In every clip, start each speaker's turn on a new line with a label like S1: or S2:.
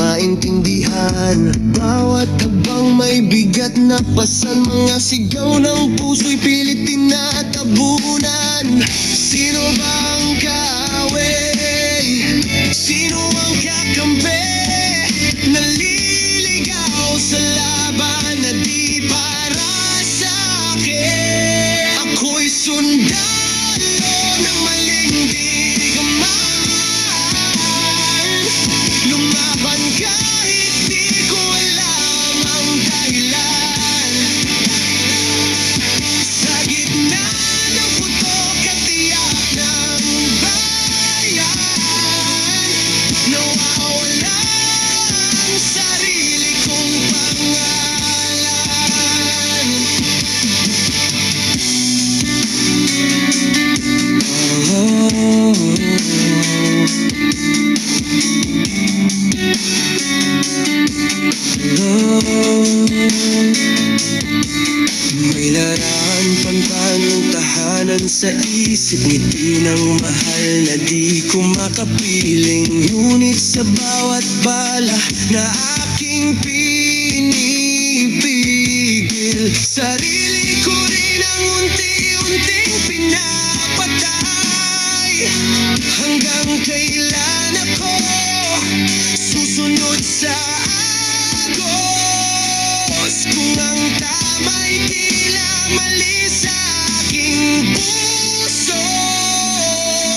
S1: maintindihan. Bawat habang may bigat na pasan, mga sigaw ng puso'y pilit tinatabunan. Sino ba ang kaaway? Sino ang kakampi? Naliligaw sa laban na di para sa akin. Ako'y sundalo ng maling digmaan. Lumaban kahit di ko alam ang dahilan. Sa gitna ng putok at tiyak ng bayan, nawawala ang sarili kong pangalan. May laraan pantanong tahanan sa isip, ngiti ng mahal na di ko makapiling. Ngunit sa bawat bala na aking pinipigil, sarili ko rin ang unti-unting pinapatay. Hanggang kailan ako susunod sa agos, kung ang tama'y tila mali sa aking puso.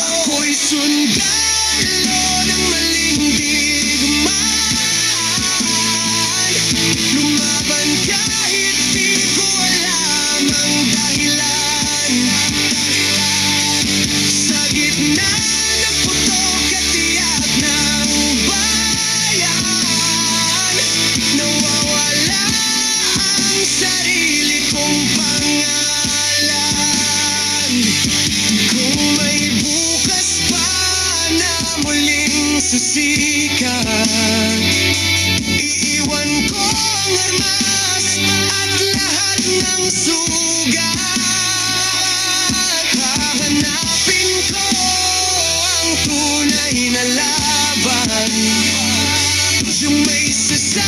S1: Ako'y sundalo ng maling digmaan. Lumaban kahit di ko alam ang dahilan. Sa gitna ng putok at tiyak ng bayan, nawawala ang sarili kong pangalan. Kung may bukas pa na muling susikat, iiwan ko ang armas at lahat ng sugat. Hahanapin ko ang tunay na laban, yung may sasay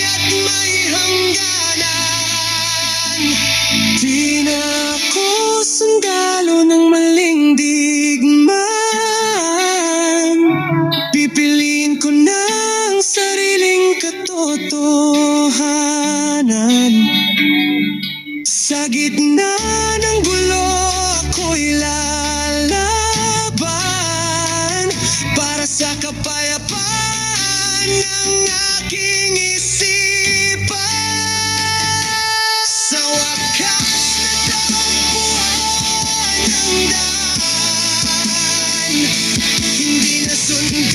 S1: at may hangganan. Di na ako sundalo ng maling digmaan. Pipiliin ko na ang sariling katotohanan. Sa gitna ng gulo, ako'y lalaban para sa kapayapaan ng aking isipan. Sa wakas na takbuhan ng daan, hindi na sundan